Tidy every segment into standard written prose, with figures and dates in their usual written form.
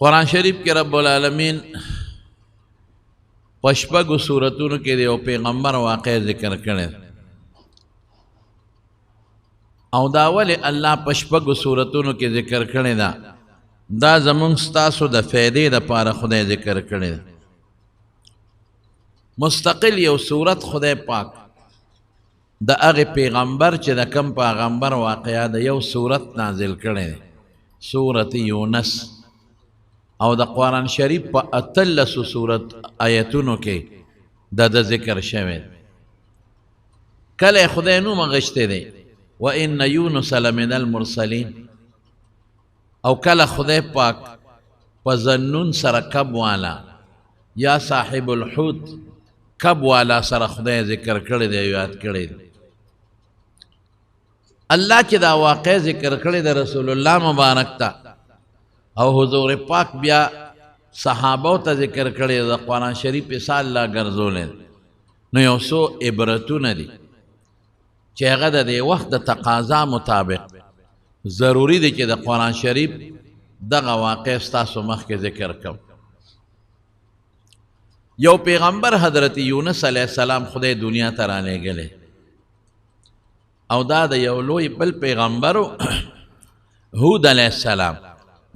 قرآن شریف کې رب العالمین پشپګو سورتونو کې د یو پیغمبر واقع ذکر کړي او دا ولې الله پشپګو سورتونو کې ذکر کړي دا زمونږ ستاسو د فائدې لپاره خدای ذکر کړي مستقل یو سورت خدای پاک د هغه پیغمبر چې د کم پیغمبر واقعا د یو سورت نازل کړي سورت یونس او د قرآن شریف په 13 سورت آیتونو کې د ذکر شوی کله خدای نوم غشته دی وان یونس لمن المرسلین او کله خدای پاک په ظنون سره کب والا یا صاحب الحوت کب والا سره خدای ذکر کړی دی یاد کړی دی الله چې دا واقع ذکر کړی د رسول الله مبارک ته او حضور پاک بیا صحابو ته ذکر کړی د قرآن شریف په الله ګرځولې نو یو څو عبرتونه دي چې هغه د وخت د تقاضا مطابق ضروری دی چې د قرآن شریف دغه واقع ستاسو مخکې ذکر کوم یو پیغمبر حضرت یونس علیه السلام خدای دنیا ته رالېږلی او دا د یو لوی بل پیغمبرو هود علیه السلام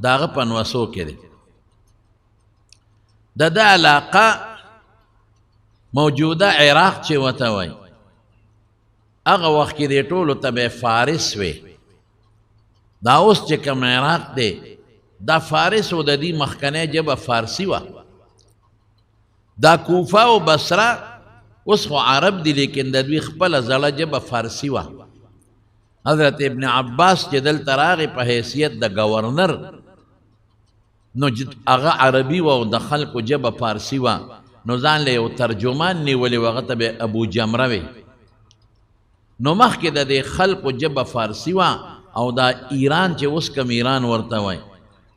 داغه پنوسو کې دی د علاقه موجوده عراق چې وته وای هغه وخت کې د ټولو ته فارس وي دا اوس چې کوم عراق دی دا فارس او د دې مخکنی ژبه فارسی وه دا کوفه او بصره اوس خو عرب دي لیکن د دوی خپله زړه ژبه فارسی وه حضرت ابن عباس چې دلته راغی په حیثیت د گورنر نو هغه عربي و او د خلکو ژبه فارسی وه نو ځان له یو ترجمان نیولی و هغه ته به ابو جمره وی نو مخکې د دې خلکو ژبه فارسی وه او دا ایران چې اوس کوم ایران ورته وای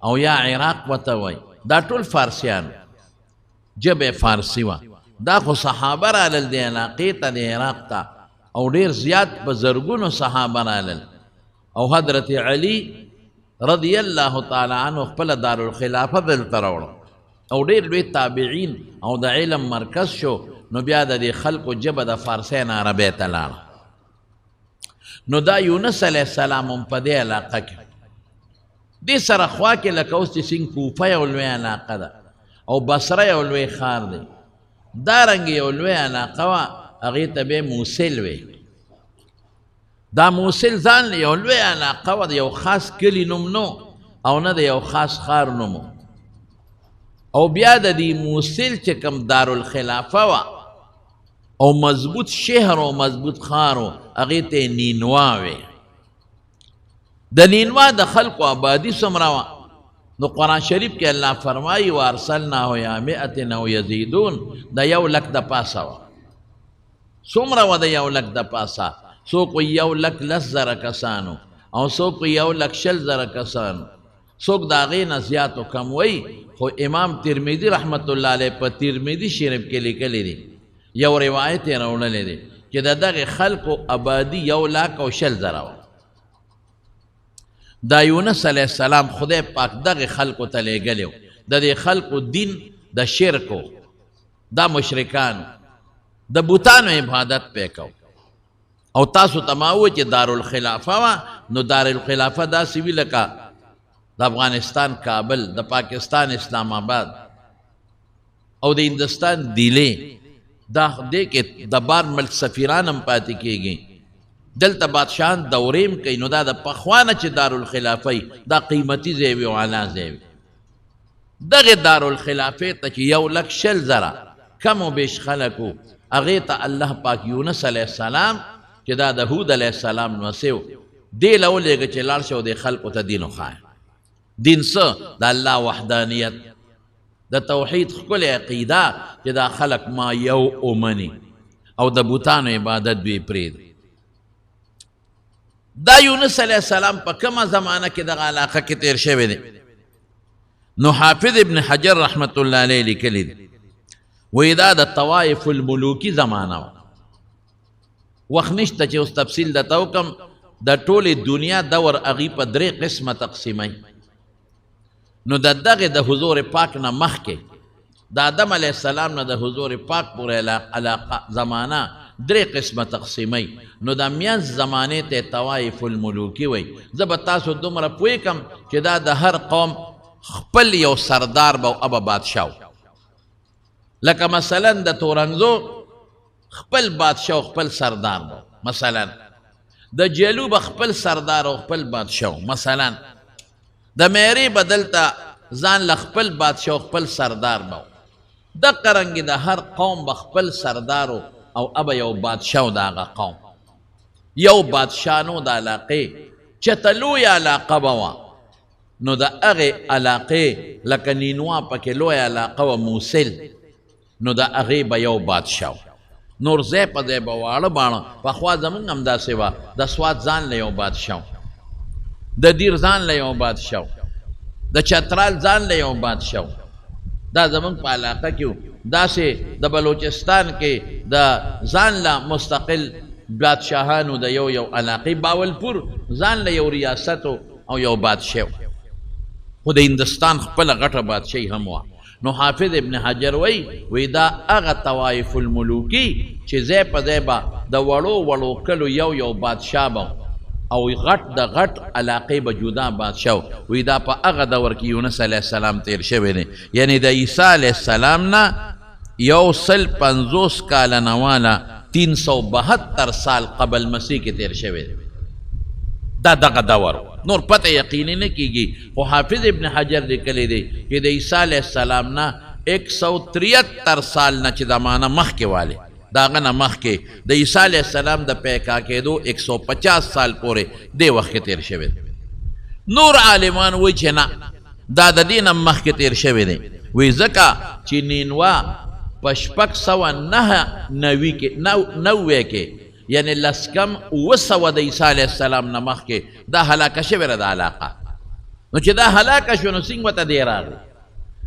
او یا عراق ورته وای دا ټول فارسیان ژبه فارسی وه دا خو صحابه رالل د علاقې ته د عراق ته او ډیر زیات په زرګونو صحابه رالل او حضرت علی رضی الله تعالی عنه خپل دارالخلافه دلته راوړه او ډیر لوی تابعین او د علم مرکز شو نو بیا د خلکو ژبه د فارسی نه عربی ته لاړه نو دا یونس علیه السلام هم په دې علاقه کې دې سره خوا کې لکه اوس چې څنګه کوفه یو لوی علاقه ده او بصره یو لوی ښار دی دارنګې یو لوی علاقه وه هغې ته به موسل وی دا موسل ځان یو لوی علاقه وه د یو خاص کلي نوم نو او نه د یو خاص ښار نوم او بیا د دې موسل چې کوم دارالخلافه وه او مضبوط شهر او مضبوط ښار و هغې ته نینوا وی د نینوا د خلکو آبادي څومره وه نو قرآن شریف کې الله فرمایي وارسلناه یا مئة او یزیدون د 100,000 د پاسه وه څومره وه د 100,000 د پاسه څوک 110,000 کسانو او څوک 120,000 کسانو څوک د هغې نه زیات و کم وی خو امام ترمذي رحمت الله علیه په ترمذي شریف کې لیکلی دی یو روایت یې راوړلی دی چې د دغې خلکو آبادي 120,000 وه دا یونس علیه السلام خدای پاک دغه خلکو ته لیږلی و د دې خلکو دین د شرکو دا مشرکانو د بوتانو عبادت پې کو او تاسو ته ما وویل چې دارالخلافه وه نو دارالخلافه داسې وي لکه د افغانستان کابل د پاکستان اسلام آباد او د هندوستان دیلې دا دې کې د بار ملک سفیران هم پاتې کېږي دلته بادشاهان دورې هم کوي نو دا د پخوانه چې دارالخلافه دا قیمتي ځای وي او اعلی ځای وي دغې دارالخلافې ته چې 120,000 کم و بیش خلکو هغې ته الله پاک یونس علیه السلام چې دا د هود علیه السلام نوسی و دې له ولېږه چې لاړ شه او دې خلکو ته دین وښایه دین څه د الله وحدانیت د توحید ښکلې عقیده چې دا خلک ما یو اومني او د بوتانو عبادت دوی پرېږدي دا یونس علیه السلام په کومه زمانه کې دغه علاقه کې تیر شوی دی نو حافظ ابن حجر رحمت الله علیه لیکلی دی وی دا د طوائف الملوکی زمانه وه وخت نشته چې اوس تفصیل درته وکړم د ټولې دنیا دور هغې په 3 قسمه تقسیموي نو د دغه د حضور پاک نه مخکې د آدم علیه السلام نه د حضور پاک پورې علاقه زمانه درې قسمه تقسیموي نو د منځ زمانې ته طوایف الملوکي وایي. زه به تاسو دومره پوهېږم چې دا د هر قوم خپل یو سردار به او بادشاه لکه مثلا د تورنزو خپل بادشاه او خپل سردار به، مثلا د جلوب خپل سردار او خپل بادشاه، مثلا د میری بدلته ځان له خپل بادشاه او خپل سردار به. د قرنګ د هر قوم به خپل سردار او ابا یو بادشاه د هغه قوم. یو بادشاه نو د علاقې چې ته لویه علاقه به وه نو د هغې علاقې لکه نینوا پکې لویه علاقه وه موسل، نو د هغې به یو بادشاه. نور ځای په ځای به واړه باړه پخوا زمونږ همداسې وه. د سوات ځان له یو بادشاه، د دیر ځان له یو بادشاه، د چترال ځان له یو بادشاه. دا زمونږ په علاقه کې وو. داسې د بلوچستان کې د ځان له مستقل بادشاهانو د یو علاقې. باولپور ځان له یو ریاست او یو بادشاه، خو د هندوستان خپله غټه بادشاهي هم وه. نو حافظ ابن حجر وی دا هغه طوایف الملوکي چې ځای په ځای به د وړو وړو کلو یو بادشاه به او غټ د غټ علاقې به جدا بادشاه وی. دا په هغه دور کې یونس علیه السلام تیر شوی دی، یعنی د عیسی علیه السلام نه 150 کاله نه واله 372 سال قبل مسیح کې تیر شوی دی. دا دغه دور نور پته یقیني نه کیږي، خو حافظ ابن حجر لیکلی دی چې د عیسی علیه السلام نه 173 سال نه چې زمانه مخکې والی، د هغه نه مخکې د عیسی علیه السلام د پیکا کېدو 150 سال پورې دې وخت کې تیر شوی دی. نور عالمان وایي چې نه، دا د دې نه مخکې تیر شوی دی. وایي ځکه چې نینوا په 699 کې یعنی لسکم 900 د عیسی علیه السلام نه مخکې دا هلاکه شوې ده دا علاقه. نو چې دا هلاکه شو نو څنګه ورته دی راغلی؟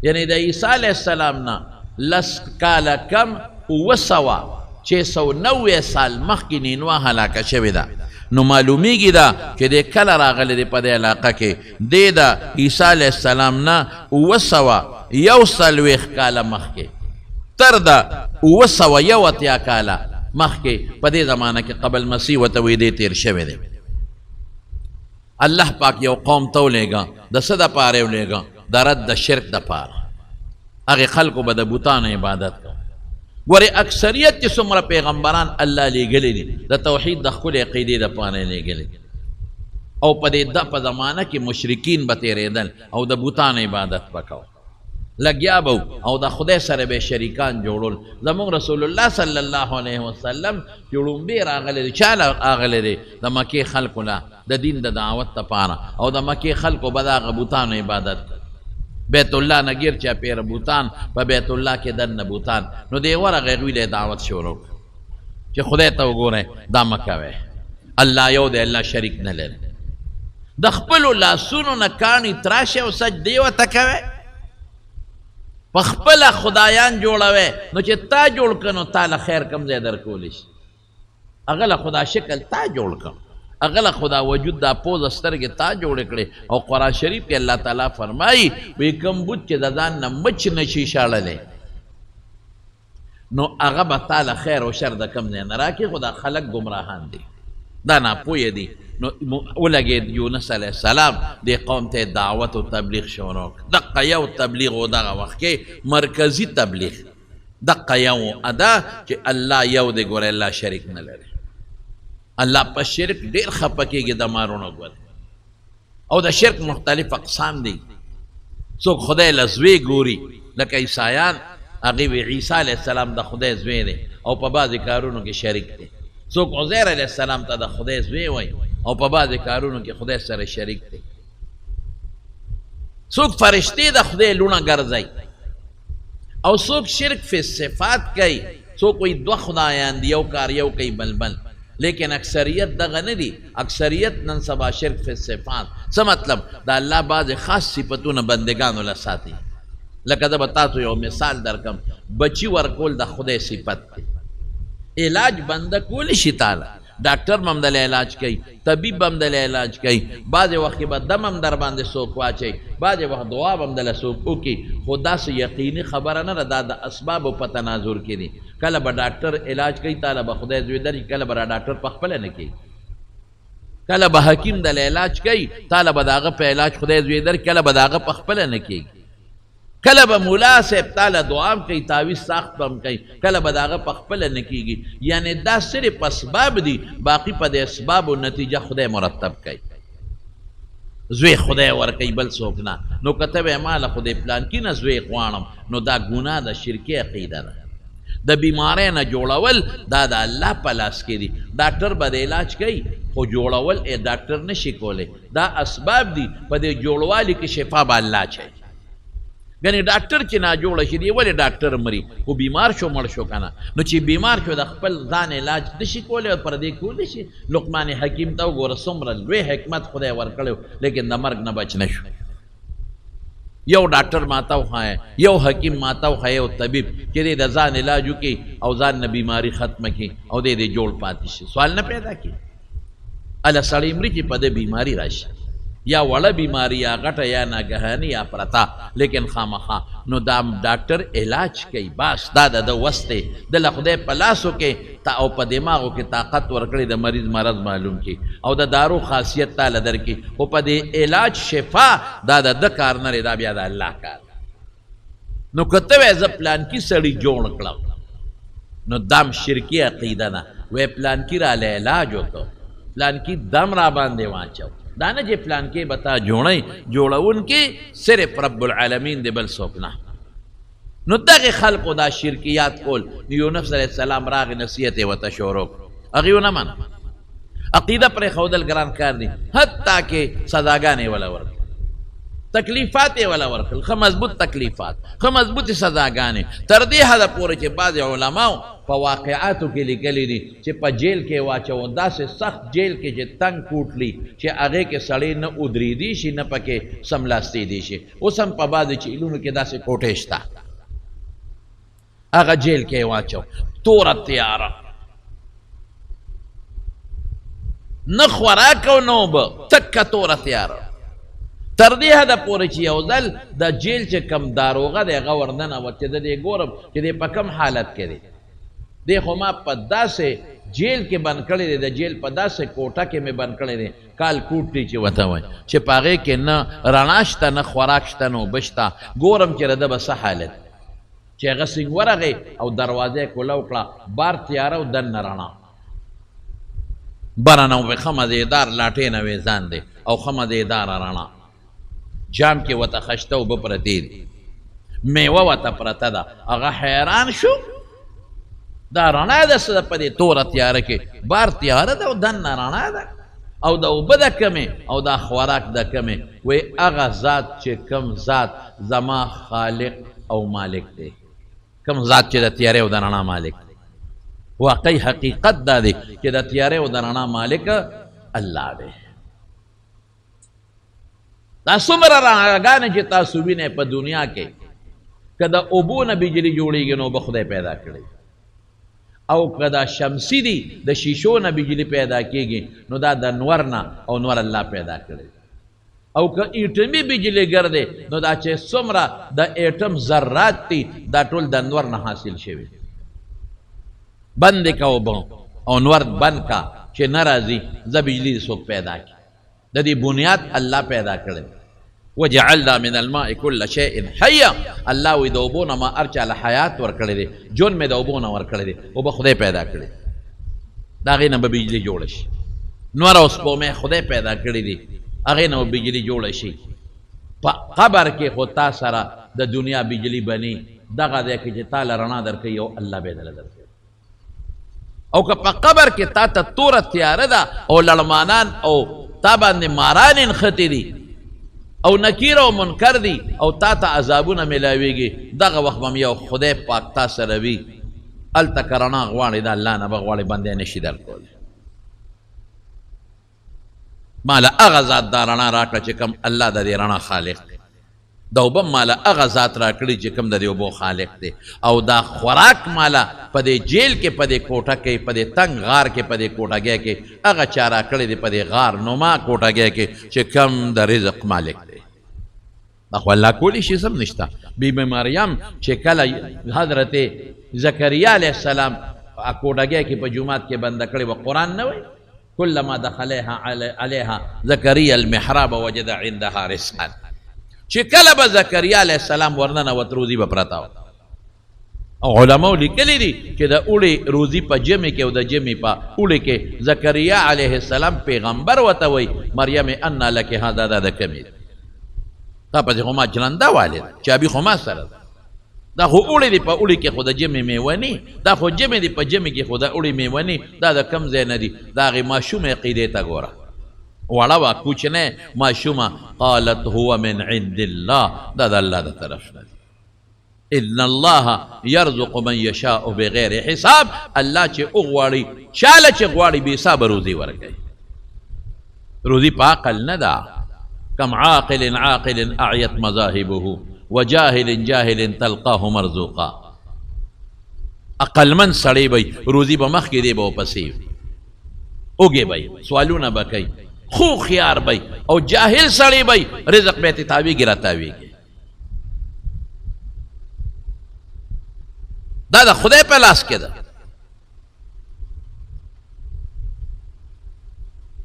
یعنی د عیسی علیه السلام نه لس کاله کم 690 سال مخکې نینوا هلاکه شوې ده. نو معلومیږي دا چې د کله راغلی دی په دې علاقه کې دی د عیسی علیه السلام نه 941 کاله مخکې تر د 981 کاله مخکې په دې زمانه کې قبل مسیح ورته وی دی تیر شوی دی. الله پاک یو قوم ته ولیږه د څه دپاره یې ولیږه؟ د رد د شرک دپاره. هغې خلکو به د بوتانو عبادت کو. ګورې اکثریت چې څومره پیغمبران الله لیږلی دي د توحید د ښکلې عقیدې دپاره یې لیږلی دي، او په دې په زمانه کې مشرکین به تېرېدل او د بوتانو عبادت به کو، لګیا به او د خدای سره به شریکان جوړول. زموږ رسول الله صلی الله علیه وسلم چې وړومبې راغلی دی، چا راغلی دی؟ د مکې خلکو له د دین د دعوت دپاره، او د مکې خلکو به د هغه بوتانو عبادت. بیت الله نه ګیر چاپېره بوتان، په بیت الله کې دننه بوتان. نو دی ورغی هغوی له دعوت شروع چې خدای ته وګورئ دا مه کوئ، الله یو دی، الله شریک نه لري. د خپلو لاسونو نه کاڼي تراشئ او سجدې ورته کوئ، په خپله خدایان جوړوئ. نو چې تا جوړ کړه نو تا له خیر کم ځای درکولی شي. هغه له خدا شکل تا جوړ کړه، هغه له خدا وجود دا پوزه سترګې تا جوړې کړې. او قرآن شریف کې الله تعالی فرمایي وی کوم بت چې د ځان نه مچ نشي شاړلی نو هغه به تا له خیر او شر د کم ځای نه راکړي، خو دا خلک ګمراهان دي، دا ناپوهه دي. نو ولګېد یونس علیه السلام دې قوم ته دعوت او تبلیغ شروع کړ. دقه یو تبلیغ و دغه وخت کې مرکزي تبلیغ، دقه یو ادا چې الله یو دی، ګوره الله شریک نه لري. الله په شرک ډېر خفه کېږي د مارونو ګوره. او د شرک مختلف اقسام دي. څوک خدای له زوی ګوري لکه عیسایان، هغې وی عیسی علیه السلام د خدای زوی دی او په بعضې کارونو کې شریک دی. څوک عزیر علیه السلام ته د خدای زوی وایي او په بعضې کارونو کې خدای سره شریک دی. څوک فرشتې د خدای لونه ګرځوي، او څوک شرک فی صفات کوي. څوک وایي دوه خدایان دي، یو کار یو کوي بلبل. لیکن اکثریت دغه نه دي، اکثریت نن سبا شرک فی صفات. څه مطلب؟ د الله بعضې خاص صفتونه بندګانو له ساتي. لکه زه به تاسو یو مثال درکم، بچي ورکول د خدای صفت دی. علاج بنده کولی شي تاله، ډاکټر هم دله علاج کوي، طبیب هم دله علاج کوي، بعضې وخت کې به دم هم در باندې څوک واچوي، بعضې وخت دعا به هم دله څوک وکړي. خو داسې یقیني خبره نه ده، دا د اسبابو په تناظر کې دي. کله به ډاکټر علاج کوي، تاله به خدای زوی درکړي، کله به را ډاکټر پخپله نه کوي. کله به حکیم دله علاج کوي، تاله به د هغه په علاج خدای زوی درکړي، کله به د هغه پخپله نه کېږي. کله به مولا صاحب تاله دعا هم کوي، تعویض ساخت به هم کوي، کله به د هغه پخپله نه کېږي. یعنې دا صرف اسباب دي، باقي په د اسبابو نتیجه خدای مرتب کوي. زوی خدای ورکوي، بل څوک نه. نو که ته وایې ما له خدای پلانکي نه زوی غواړم، نو دا ګناه ده، شرکي عقیده ده. د بیمارۍ نه جوړول دا د الله په لاس کې دي. ډاکټر به د علاج کوي، خو جوړول ډاکټر نشي کولی. دا اسباب دي، په دې جوړوالي کې شفا به الله چوي. ګنې ډاکټر چې ناجوړه شي دی ولې ډاکټر مري؟ خو بیمار شو مړ شو که نه. نو چې بیمار شو د خپل ځان علاج نشي کولی او پر دې کولی شي. لقمان حکیم ته وګوره څومره لوی حکمت خدای ورکړی، لیکن د مرګ نه بچ نه شو. یو ډاکټر ماته وښایه، یو حکیم ماته وښایه، یو طبیب چې دی د ځان علاج وکړي او ځان نه بیماري ختمه کړي او دی دې جوړ پاتې شي. سوال نه پیدا کړي. اله سړی مري چې په دې بیماري راشي، یا وړه بیماری یا غټه یا ناګهاني یا پرتا، لیکن خامخا نو دا ډاکټر علاج کوي. بس دا د وس دی، دله خدای په لاسو کې او په دماغو کې طاقت ورکړي د مریض مرض معلوم کړي او د دارو خاصیت تاله درکړي. خو په دې علاج شفا دا د ده کار نه دی، دا بیا د الله کار. نو که ته وایې زه پلانکي سړي جوړ کړم، نو دم شرکي عقیده نه. وایې پلانکي راله علاج وکړو، پلانکي دم را باندې واچو، دا نه چې پلانکي به تا جوړونکي صرف رب العالمین دی، بل څوک نه. نو دغې خلقو دا شرکیات کول. یونس علیه السلام راغی، نصیحت یې ورته شروع کړو، هغې ونه منه. عقیده پرېښودل ګران کار دی. حتی کې سزاګانې یې وله ورکړل، تکلیفات یې وله ورکړل، ښه مضبوط تکلیفات، ښه مضبوطې سزاګانې، تر دې حده پورې چې بعضې علماو په واقعاتو کې لیکلي دي چې په جیل کې واچو، داسې سخت جیل کې چې تنګ کوټلي چې هغې کې سړی نه ودرېدی شي نه پکې سملاستېدی شي. اوس هم په بعضې جیلونو کې داسې کوټې شته، هغه جیل کې واچو، توره تیاره، نه خوراک او نه اوبه، تکه توره تیاره. تر دې حده پورې چې یو ځل د جیل چې کم داروغه دی هغه ورننوت چې د دې ګورم چې دی په کم حالت کې دی. دی خو ما په داسې جیل کې بند کړی دی، د جیل په داسې کوټه کې مې بند کړی دی، کال کوټ دی چې ورته وایي، چې په هغې کې نه رڼا شته، نه خوراک شته، نه اوبه شته. ګورم چې د ده به څه حالت چې هغه سینګ ورغی او دروازه یې کوله وکړه، بار تیاره او دننه رڼا، بره نه وې ښه مزېدار لاټین وې ځان دی او ښه مزېداره رڼا، جام کې ورته خشته اوبه پرتې دي، میوه ورته پرته ده. هغه حیران شو، دا رڼا ده څه ده په دې توره تیاره کې؟ بار تیاره ده او دننه رڼا ده او د اوبه ده کمې او دا خوراک ده کمې. وایي هغه ذات چې کم ذات زما خالق او مالک دی، کم ذات چې د تیارې او د رڼا مالک دی. واقعي حقیقت دا دی چې د تیارې او د رڼا مالک الله دی. دا څومره رڼاګانې چې تاسو وینئ په دنیا کې، که د اوبو نه بجلي جوړېږي نو به خدای پیدا کړی، او که دا شمسی دي د شیشو نه بجلي پیدا کېږي نو دا د نور نه او نور الله پیدا کړی، او که ایټمي بجلي ګرځي نو دا چې څومره د ایټم ذرات دي دا ټول د نور نه حاصل شوي. بند کا اوبه او نور بند کا چې نه راځي، زه بجلي څوک پیدا کړي، د دې بنیاد الله پیدا کړی. وجعلنا من الماء كل شيء حيا. الله وی د اوبو نه ما هر چا له حیات ورکړی دی، ژوند مې د اوبو نه ورکړی دی، اوبه خدای پیدا کړی، د هغې نه به بجلي جوړه شي. نور او سپومې خدای پیدا کړی دي، هغې نه به بجلي جوړه شي. په قبر کې خو تا سره د دنیا بجلي بني، دغه دی کې چې تا له رڼا درکوي او الله به دله درکوي. او که په قبر کې تا ته توره تیاره ده او لړمانان او تا باندې ماران نښتې دي او نکیر او منکر دی او تا ته عذابونه ملاویږي، دغه وخت به یو خدای پاک تا سره وي، هلته که رڼا غواړې د الله نه به غواړې بندی نشي درکولی. ما له هغه ذات دا رڼا راکړه چې کوم الله د دې رڼا خالق دی. دا اوبه مالا هغه ذات را کړي چې کوم د دې اوبو خالق دی او دا خوراک مالا په دې جیل کې په دې کوټه کې په دې تنګ غار کې په دې کوټګۍ کې هغه چا را کړی دی په دې غار نما کوټګۍ کې چې کوم د رزق مالک دی دا خو الله کولی شي سم نشته بیبي مریم چې کله حضرت زکریا علیه السلام کوټګۍ کې په جومات کې بنده کړی و قرآن نه وایي كلما دخلها عليها زكريا المحراب وجد عندها رزقا چې کله به زکریا علیه السلام ورننوت روزي به پرته وه او علماو لیکلی دي چې د اوړي روزي په جمع کې او د جمع په اوړي کې زکریا علیه السلام پیغمبر ورته وایي مریم انا لک هذا دا د کمې تا پسې خو ما جلنده والد چابي خو ما سره ده دا خو اوړي دي په اوړي کې خو د جمع میوه نی دا خو جمع دي په جمع کې خو د اوړي میوه نی دا د کم ځای نه دي د هغې ماشوم عقیدې ته ګوره وړه وه کوچنی ماشومه قالت هو من عند الله دا د الله د طرف نه دی ان الله يرزق من يشاء بغیر حساب الله چې وغواړي چاله چې غواړي بې حسابه روزي ورکوي روزي په عقل نه ده كم عاقل عاقل اعيت مذاهبه وجاهل جاهل تلقاه مرزوقا عقل من سړی بی روزي به مخکې دی به ورپسې اوږې بی سوالونه به کوي خو خيار بی او جاهل سړی بی رزق به ته تاویږي را تاویږي دا د خدای په لاس کې ده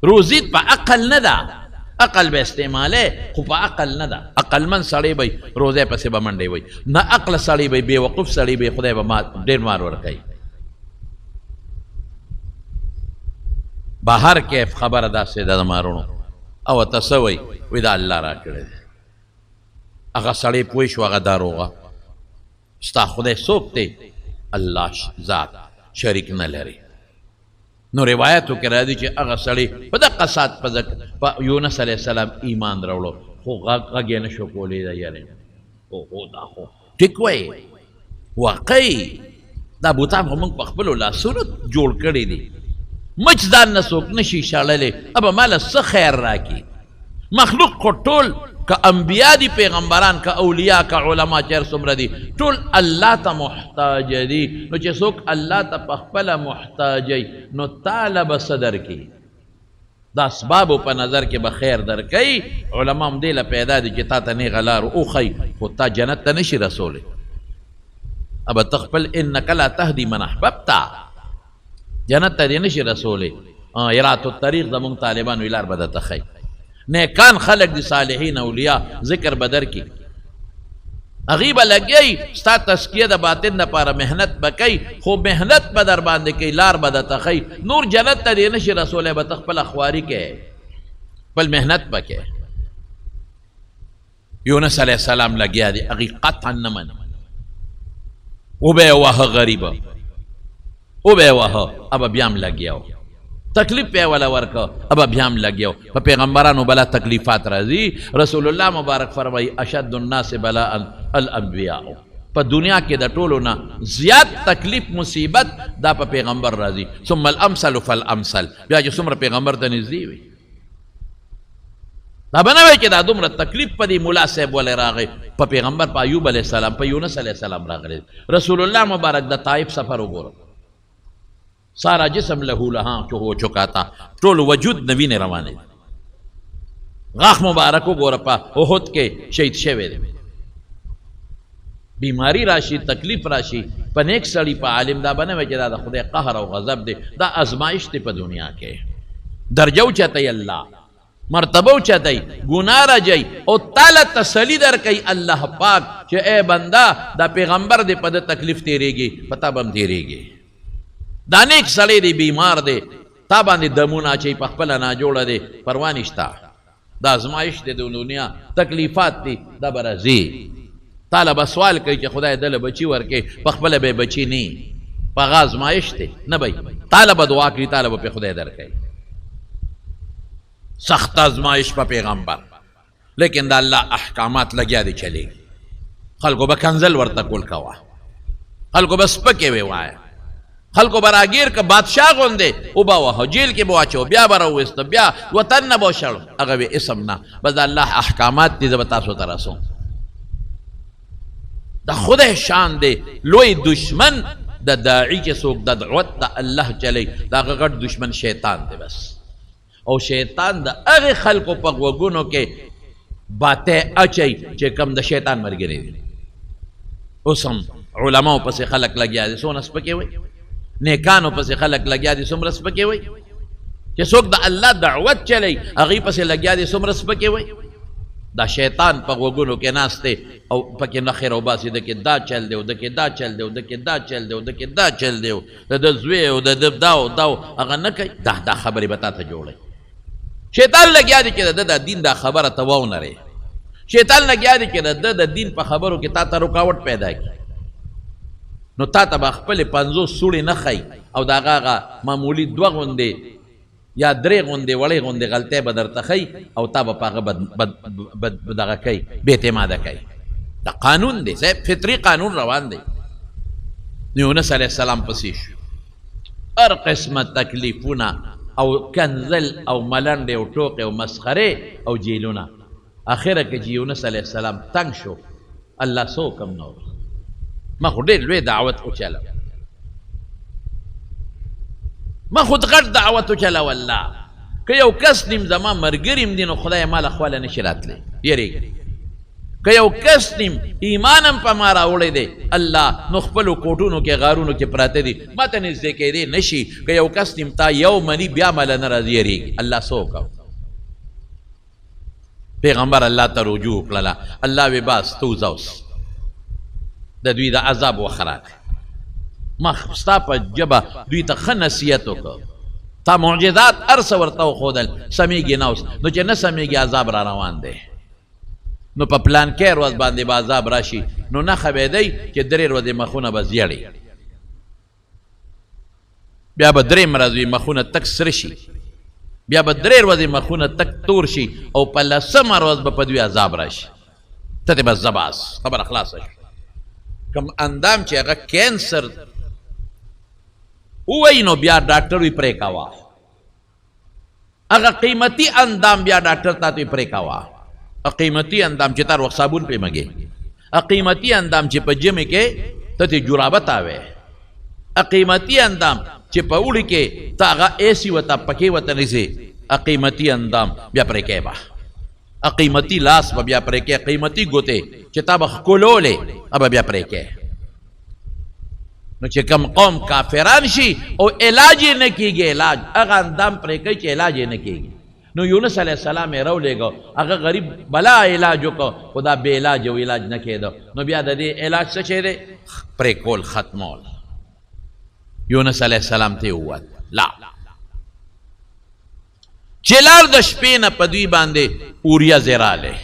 روزي په عقل نه ده عقل به استعماله خو په عقل نه ده عقل من سړی بی روزه پسې به منډې وي نه عقل سړی بی بېوقوف سړی بی خدای به ډېر مار ورکوي بهر کیف خبره داسې ده د مارونو او ته څه وایي دا الله را کړی دی هغه سړی پوه شو هغه داروغه ستا خدای څوک دی الله ذات شریک نه لري نو روایتو کې راځي چې هغه سړی په دقه ساعت په یونس علیه السلام ایمان راوړو خو غږ یې نه شو کولی دا یارې او دا خو ټیک وایي واقعي دا بوتان خو موږ په خپلو لاسونو جوړ کړي دي مچ ځان نه څوک نشي شړلی ابه ماله څه خیر راکړي مخلوق خو ټول که انبیا دي پیغمبران که اولیاء که علما چې هر څومره دي ټول الله ته محتاج دي نو چې څوک الله ته په خپله محتاجی نو تاله به څه درکړي د اسبابو په نظر کې به خیر درکوي علما هم دې له پیدا دي چې تا ته نیغه لار وښیي خو تا جنت ته نشي رسولی ابه ته خپل انک لا تهدي من احببته جنت ته دې نشي رسولی یرات الطریق زمونږ طالبانو لار به درته ښیي نیکان خلق دی صالحین اولیاء ذکر بدر کی اغیب لگئی ستا تسکیه دا باطن دا پارا محنت بکی خو محنت بدر باندے کی لار بدا تخی نور جنت تا دینش رسول بتخپل اخواری کے پل محنت بکے یونس علیہ السلام لگیا دی اغی قطعا نمن او بے وح غریب او بے وح اب بیام لگیا ہو تکلیف پہ والا ورکا اب ابھیام لگیو پا پیغمبرانو بلا تکلیفات رازی رسول اللہ مبارک فرمائی اشد الناس بلا الانبیاء پا دنیا کے دا ٹولونا زیاد تکلیف مصیبت دا پا پیغمبر رازی ثم الامثل فالامثل بیا جو سمر پیغمبر تا نزدی وی دا بناوی کہ دا دمر تکلیف پا دی مولا صاحب والے راغی پا پیغمبر پا ایوب علیہ السلام پا یونس علیہ السلام راغی رسول اللہ مبارک دا طائف سفر ہو گورو سارا جسم لہو لہاں جو ہو چکا تھا ٹول وجود نبی نے روانے غاخ مبارکو گورپا احد کے شہید شوے دے بیماری راشی تکلیف راشی پا نیک سڑی پا عالم دا بنے جدا دا خدا قہر و غضب دے دا ازمائش تے پا دنیا کے درجو چاہتے اللہ مرتبو چاہتے گناہ را جائی او تالا تسلی در کئی اللہ پاک چاہ اے بندہ دا پیغمبر دے پا دا تکلیف تیرے گی پتا بم تیرے گی دانیک سڑے دی بیمار دے تابان دی دمونا چاہی پخپلا نا جوڑا دے پروانشتا دا ازمائش دے دنیا تکلیفات دی دا برازی تالا بسوال کئی چا خدای دل بچی ورکے پخپلا بے بچی نی پاغا ازمائش دے نبی تالا بدعا کری تالا با پی خدای در کئی سخت ازمائش پا پیغمبر لیکن دا اللہ احکامات لگیا دی چلے گی خلقو با کنزل ورطا کول کوا خلقو بس پکے وے وایا خلقو براگیر کا بادشاہ گوندے او باوہو جیل کے بواچو بیا براویست بیا وطن نبو شڑو اگوی اسم نا بس اللہ احکامات دی زبتا سو ترسوں د خدای شان دی لوی دشمن د داعی چې څوک د دعوت د الله چلی د هغه غټ دشمن شیطان دی بس او شیطان د هغې خلکو په غوږونو کې باتی اچوي چې کم د شیطان ملګري دي اوس هم علماو پسې خلک لګیا دي څونه سپکې وایي نیکانو پسې خلک لګیا دي څومره سپکې وایي چې څوک د الله دعوت چلی هغې پسې لګیا دي څومره سپکې وایي دا شیطان په غوږونو کې ناست دی او پکې نخې راوباسي د کې دا چل دی او د کې دا چل دی او د کې دا چل دی او د کې دا چل دی د ده زوی او د ده دا او دا هغه نه کوي دا خبرې به تا ته جوړوي شیطان لګیا دی چې د ده د دین دا خبره ته واونرې شیطان لګیا دی چې د ده د دین په خبرو کې تا ته رکاوټ پیدا کړي نو تا ته به خپلې 50 سوړې نه ښایي او د هغه معمولي 2 غوندې یا 3 غوندې وړې غوندې غلطۍ به درته ښایي او تا به په هغه دغه کوي بې اعتماده کوي دا قانون دی صاحب فطري قانون روان دی یونس علیه السلام پسې شو هر قسمه تکلیفونه او کنزل او ملنډې او ټوقې او مسخرې او جیلونه اخره کې چې یونس علیه السلام تنګ شو الله څه حکم نه وکړ ما خو ډېر لوی دعوت وچلو ما خود غټ دعوت وچلو الله که یو کس نیم زما ملګري دي نو خدای ما له خواله نشي راتلی یېرېږي که یو کس نیم ایمان هم په ما راوړی دی الله نو خپلو کوټونو کې غارونو کې پراته دي ما ته نږدې کېدی نشي که یو کس نیم تا یو مني بیا مله نه راځي یېرېږي الله څه وکړو پیغمبر الله ته رجوع کړله الله وی باس تو اوس د دوی د عذاب وخت راغی ما ستا په ژبه دوی ته ښه نصیحت وکړ تا معجزات هر څه ورته وښودل سمیږي نه اوس نو چې نه سمیږي عذاب را روان دی نو په پلانکې ورځ باندې به عذاب راشي نو نښه به دی چې 3 ورځې مخونه به زیړي بیا به 3 ورځې مخونه تک سره شي بیا به 3 ورځې مخونه تک تور شي او په 10مه ورځ به په دوی عذاب راشي ته دې بس زباس خبره خلاصه شي کم اندام چې هغه کینسر ووایي نو بیا ډاکټر وی پرې کوه هغه قیمتي اندام بیا ډاکټر ته وی پرې کوه قیمتي اندام چې تر وخت صابون پې مګې قیمتي اندام چې په جمع کې ته ته جرابت آوې قیمتي اندام چې په اوړي کې ته هغه ایسي وته پکې وته نیسې قیمتي اندام بیا پرې کوې به قیمتي لاس به بیا پرې کوې قیمتي ګوتې چې تا به ښکلولې به بیا پرې کوې نو چې کم قوم کافران شي او علاج یې نه کېږي علاج هغه اندام پرې کوي چې علاج یې نه کېږي نو یونس علیه السلام یې راولېږه هغه غریب بلا علاج وکړه خو دا بې علاج او علاج نه کېده نو بیا د دې علاج څه شی دی پرې کول ختمول یونس علیه السلام ته یې ووت لا چې لاړ د شپې نه په دوی باندې اوریځې راغلې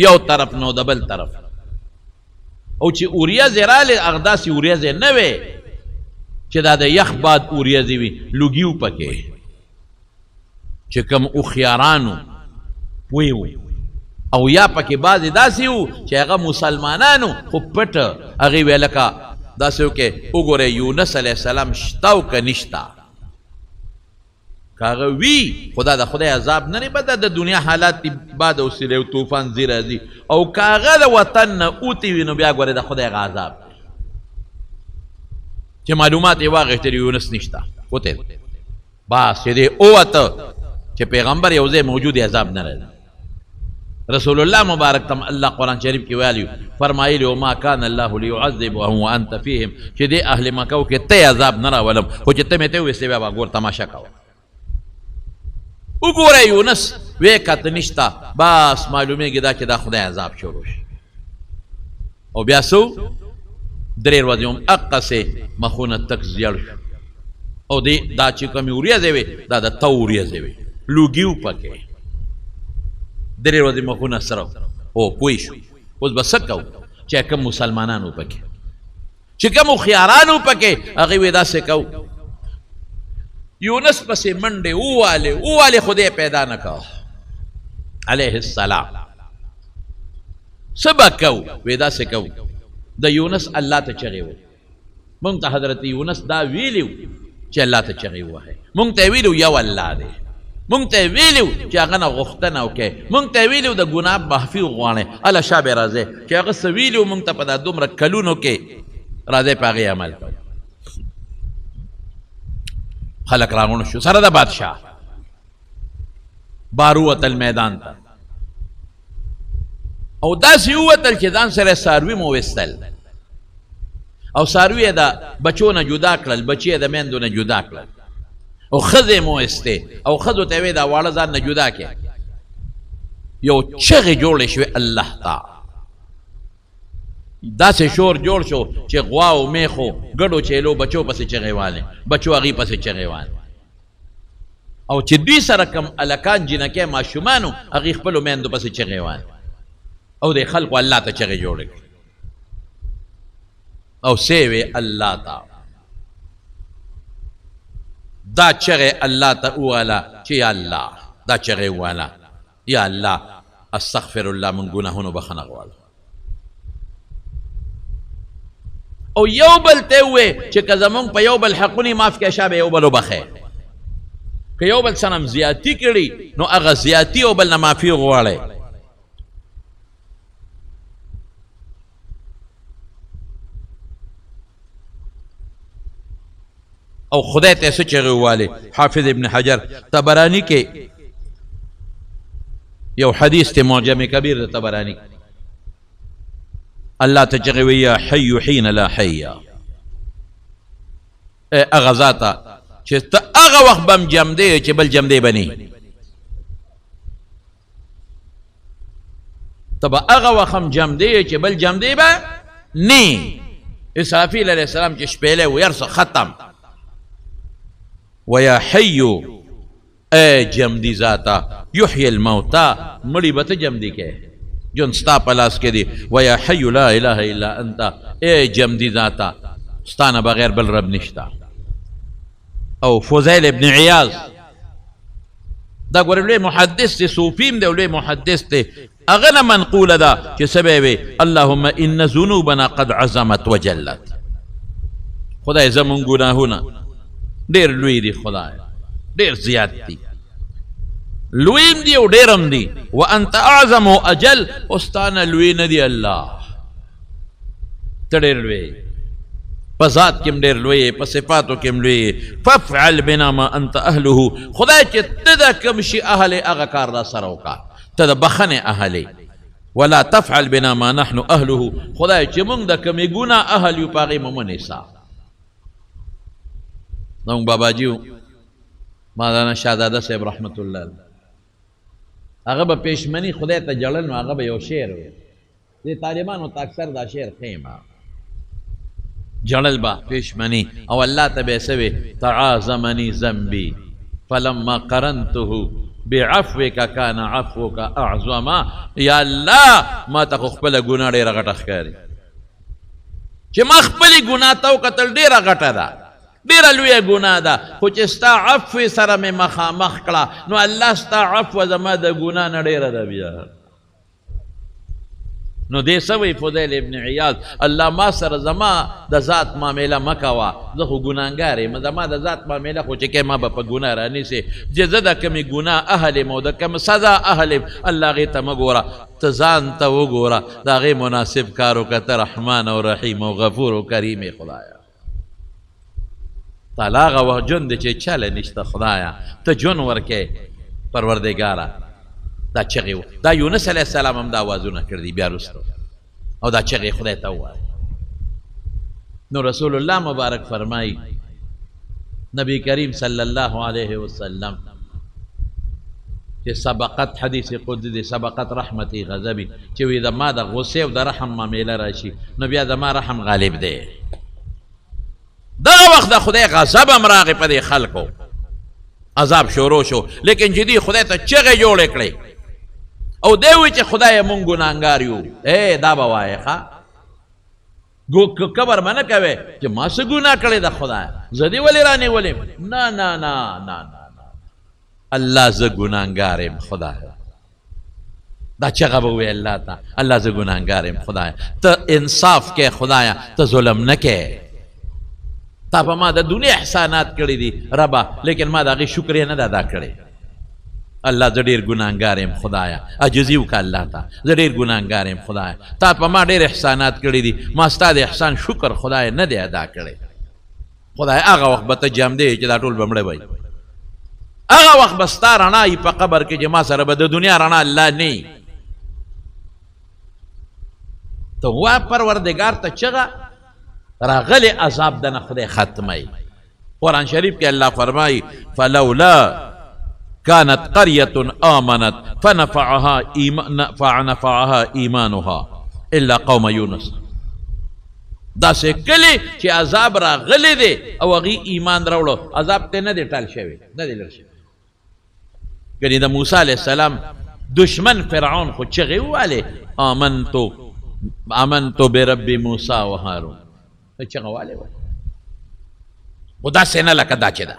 یو طرف نو د بل طرف او چې اوریځې راغلې هغه داسې اوریځې نه وې چې دا د یخ باد اوریځې وي لوګي و پکې چې کوم هوښیارانو پوه وو او یا پکې بعضې داسې وو چې هغه مسلمانانو خو پټ هغې ویې لکه داسې وکې وګورئ یونس علیه السلام شته او که نشته که هغه وي خو دا د خدای عذاب نه دی به دا د دنیا حالات دي باد او سیلی او طوفان ځي راځي او که هغه د وطن نه اوتې وي نو بیا ګورې د خدای هغه عذاب دی چې معلومات یې واغېښتلي یونس نشته وتې بس چې دی ووته چې پیغمبر یو ځای موجود عذاب نه راځي رسول الله مبارک تم الله قرآن شریف کې ویلي فرمایلي وما کان الله لیعذبهم وانت فیهم چې دې اهل مکه کې ته عذاب نه راولم خو چې ته مې ته وویستې بیا به ګور تماشه کوه وګوره یونس وی کته نشته بس معلومیږي دا چې دا خدای عذاب شروع شي او بیا څو 3 ورځې هم اقسې مخونه تک زیړ شو او دا چې کومې اوریځې وې دا د تو اوریځې وې لوګي و پکې 3 ورځې مخونه سره او پوه شو اوس به څه کوو چې کوم مسلمانانو پکې چې کوم هوښیارانو پکې هغې وې داسې کوو یونس پسې منډې ووالې خدای پیدا نه کړه علیه السلام څه به کوو وې داسې کوو د یونس الله ته چغې وو مونږ ته حضرت یونس دا ویلي چې الله ته چغې ووهئ مونږ ته یې ویلي یو الله دی مونږ ته ویلو چې هغه نه غوښتنه وکړئ، مونږ ته ویلو د ګناه معافي وغواړئ. الله شابه راځئ چې هغه څه ویلو مونږ ته په دا دومره کلونو کې راځئ په هغې عمل کوو. خلک راغونډ شو سره د بادشاه، بار ووتل میدان ته او داسې ووتل چې ځان سره څاروي مو ویستل او څاروي یې د بچو نه جدا کړل، بچي یې د میندو نه جدا کړل او ښځې مو ویستې او ښځو ته یې ویې دا واړه ځان نه جدا کړې. یو چغې جوړې شوې الله ته، داسې شور جوړ شو چې غوا او میخو ګډو چیلو بچو پسې چغې والې، بچو هغې پسې چغې والې او چې دوی سره کم الکان جینکې ماشومانو هغې خپلو میندو پسې چغې والې او د خلکو الله ته چغې جوړې کړې او سیوې الله ته. دا چغې الله ته وواله چې یا الله، دا چغې وواله یا الله استغفر الله، من ګناهونو بخښنه غواړم. او یو بل ته ووې چې که زمونږ په یو بل حقونه معاف کړې شابه یو بل وبخې، که یو بل سره زیاتي کړي نو هغه زیاتي او بل نه معافي وغواړئ. او خدای ته څه چغې ووالې. حافظ ابن حجر طبرانی کې یو حدیث ته معجم کبیر د طبرانی الله ته چغې وی یا حی حین لا حی، هغه ذاته چې ته هغه وخت به هم جمدې چې بل جمدې به نه، ته به هغه وخت هم جمدې چې بل جمدې به نه. اسرافیل علیه السلام چې شپېلی و یرسه ختم ویا حیو اے جمدی ذاتا یحیی الموتا، مړي به ته جمدي کې جون ستا په لاس کې دی. ویا حیو لا اله الا انت، اے جمدی ذاتا ستانه بغیر بل رب نشتا. او فضیل ابن عیاض دا ګورې لوی محدث دی، صوفیم دی، لوی محدث دی، هغه نه منقوله ده چې څه به وي اللهم ان ذنوبنا قد عظمت وجلت. خدای زمونږ ګناهونه ډېر لوی دي، خدای ډېر زیات دي، لویم دی او ډېرم دي. وانت اعظم و اجل، او ستانه لوی نه دی الله، ته ډېر لوی، په ذات کې هم ډېر لوی، په صفاتو کې هم لوی. فافعل بنا ما انت اهله، خدای چې ته د کوم شي اهل هغه کار را سره وکړه، ته د بخښنې اهل. ولا تفعل بنا ما نحن اهله، خدای چې موږ د کومې ګناه اهل یو په هغې مو مه نیسه. زموږ باباجي مولانا شهزاده صاحب رحمت الله علیه، هغه به پېشمني خدای ته جړل نو هغه به یو شعر وی، دې طالبانو ته اکثر دا شعر ښیم جړل به پېشمني او الله ته به یې څه وی تعاظمني ذنبي فلما قرنته بعفوك كان عفوك اعظما. یا الله ما ته خو خپله ګناه ډېره غټه ښکاري چې ما خپلې ګناه ته وکتل ډېره غټه ده، ډېره لویه ګناه ده، خو چې ستا عفو سره مې مخامخ کړه نو الله ستا عفو زما د ګناه نه ډېره ده بیا. نو دې څه وایي فضیل ابن عیاض، الله ما سره زما د ذات معامله مه کوه، زه خو ګناهګار یم، زما د ذات معامله خو چې کوې ما به په ګناه رانیسې، چې زه د کومې ګناه اهل یم او د کوم سزا اهل یم، الله هغې ته مه ګوره، ته ځان ته وګوره، د هغې مناسب کار وکړه، ته رحمان او رحیم او غفور او کریم یې خدایه. تعالی هغه وخت ژوند دی چې چله نشته، خدایه ته ژوند ورکې پروردګاره. دا چغې و، دا یونس علیه السلام هم دا آوازونه کړي دي بیا وروسته، او دا چغې خدای ته ووایه. نو رسول الله مبارک فرمایي، نبی کریم صلی الله علیه وسلم چې سبقت حدیث قدسی دی، سبقت رحمتی غضبی، چې وی د ما د غصې او د رحم معامله راشي نو بیا د ما رحم غالب دی. دغه وخت د خدای غضب هم راغی په دې خلکو، عذاب شروع شو، لیکن چې دوی خدای ته چغې جوړې کړې او دی وایي چې خدایه مونږ ګناهګار یو. دا به وایې ښه کبر به نه کوې چې ما څه ګناه کړې ده خدایه، زه دې ولې رانیولې؟ نه نه نه نه نه الله زه ګناهګار یم خدایه. دا چغه به وایي الله ته، الله زه ګناهګار یم خدایه، ته انصاف کې خدایه، ته ظلم نه کې، تا په ما د دنیا احسانات کړي دي ربه، لیکن ما د هغې شکر یې نه ده ادا کړی. الله زه ډېر ګناهګار یم خدایه، عاجزي وکړه الله ته، زه ډېر ګناهګار یم خدایه، تا په ما ډېر احسانات کړي دي، ما ستا د احسان شکر خدایه نه دی ادا کړی. خدای هغه وخت به ته جام دی چې دا ټول به مړه وی، هغه وخت به ستا رڼا یي په قبر کې چې ما سره به د دنیا رڼا الله نه یي. ته وا پروردګار ته چغه راغلی عذاب دنه خدای ختمی. قرآن شریف کې الله فرمایي فلولا كانت قرية آمنت فنفعها إيمانها إلا قوم يونس. دا سه کلی چې عذاب راغلی دی او هغې ایمان راوړو، عذاب ته نه دی ټال شوی، نه دی لر شوی. ګنې د موسی علیه السلام دشمن فرعون خو چغې ووالې آمنتو برب موسی و هارون، چغه والې وه. خو داسې نه لکه دا چې ده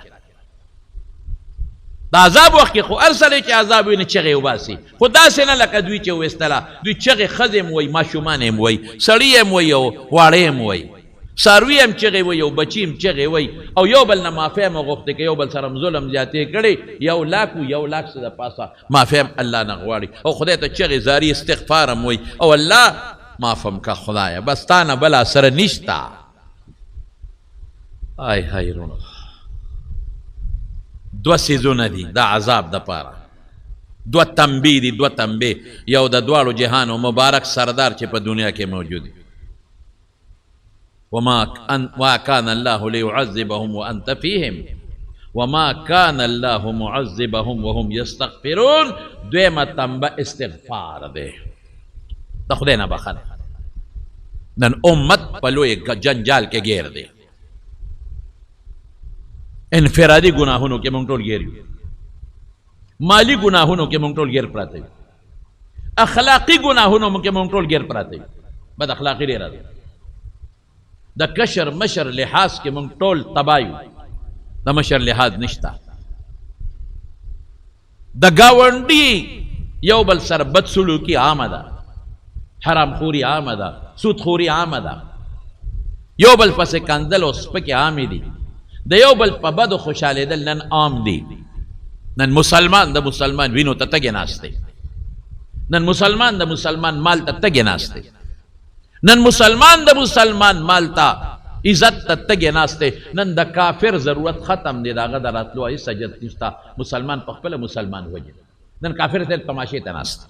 د عذاب وخت کې خو هر سړی چې عذاب وي نه چغې وباسي، خو داسې نه لکه دوی چې ویستله. دوی چغې ښځې هم وایي، ماشومان هم وایي، سړي هم وایي او واړه هم وایي، څاروي هم چغې وایي او بچي هم چغې وایي، او یو بل نه معافی هم غوښتې که یو بل سره هم ظلم زیاتې کړی، 1,00,000 څه د پاسه معافی هم الله نه غواړي، او خدای ته چغې زاري استغفار هم وایي، او الله معاف هم که خدایه، بس تا نه بله سره نشته. آی های رونو دو سیزونه دي د عذاب د پاره، دو تنبیه دي، دو تنبیه. یو د دواړو جهانو مبارک سردار چې په دنیا کې موجود دي. وما كان الله ليعذبهم وانت فيهم وما كان الله معذبهم وهم يستغفرون. دویمه تنبه استغفار دی، د خدای نه بخښنه. نن امت په لوی جنجال کې ګیر دی، انفرادي ګناهونو کې مونږ ټول ګیر یو، مالی ګناهونو کې مونږ ټول ګیر پراته یو، اخلاقی ګناهونو کې مونږ ټول ګیر پراته یو، بد اخلاقی ډېره ده. د کشر مشر لحاظ کې مونږ ټول تباه یو، د مشر لحاظ نشته. د ګاونډي یو بل سره بد سلوکي عامه ده، حرام خوري عامه ده، سود خوري عامه ده، یو بل پسې کنځل او سپکې عامې دي، د یو بل په بدو خوشحالېدل نن عام دي. نن مسلمان د مسلمان وینو ته تږی ناست دی، نن مسلمان د مسلمان مال ته تږی ناست دی، نن مسلمان د مسلمان مال ته عزت ته تږی ناست دی. نن د کافر ضرورت ختم دی، د هغه د راتلو هېڅ حاجت نشته. مسلمان په خپله مسلمان وجه، نن کافر ته تماشې ته ناست.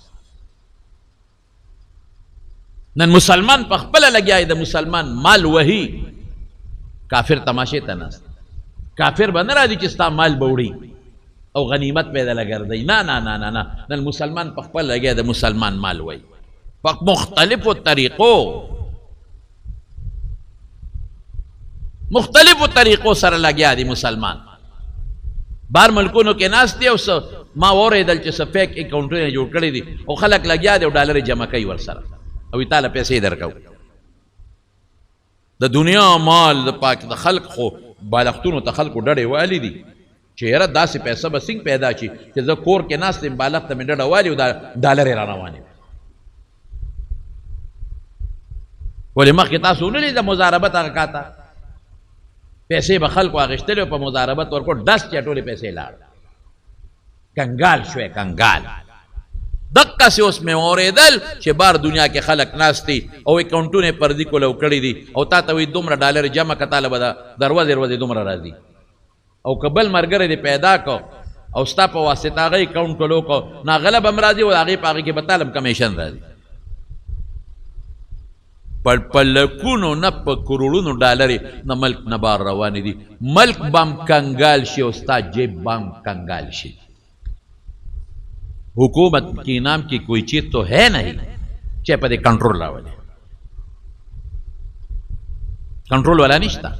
نن مسلمان په خپله لګیا د مسلمان مال وهي، کافر تماشې ته ناست. کافر به نه راځي چې ستا مال به وړي او غنیمت به یې دله ګرځوي، نه نه نه نه نه. نن مسلمان په خپل لګیا د مسلمان مال وایي په مختلفو طریقو سره لګیا دی مسلمان. بار ملکونو کې ناست دی او ما واورېدل چې څه فیک اکاونټونه جوړ کړي دي او خلک لګیا دی او ډالر جمع کوي ورسره او یې تاله پیسې درکوو. د دنیا مال د پاک د خلق خو بالښتونو ته خلکو ډډې والي دي چې یاره داسې پیسه به څنګه پیدا شي چې زه کور کې ناست یم بالښت ته مې ډډه والي او دا ډالر یې را روانې وي. ولې مخکې تاسو ونه لیده مضاربت هغه کاته پیسې به خلکو اخېستلې او په مضاربت ورکړو ډس چې ټولې پیسې لاړ. کنګال شوی کنګال. دقسې اوس مې واورېدل چې بار دنیا کې خلک ناست دي او اکاونټونه یې پردي کولو کړي دي او تا ته وایي دومره ډالر جمع کړه تاله به دروازې دومره راځي. او که بل ملګری دې پیدا کو او ستا په واسطه هغه اکاونټ کولو کو نو هغه به هم راځي او هغې په هغې کې به تاله هم کمیشن راځي. په لکونو نه په کروڑونو ډالرې نه ملک نه بار روانې دي. ملک به هم کنګال شي او ستا جیب به هم کنګال شي. حکومت کی نام کی کوئی چیز تو ہے نہیں چاہے پہ کنٹرول راولے. کنٹرول والا نشتا.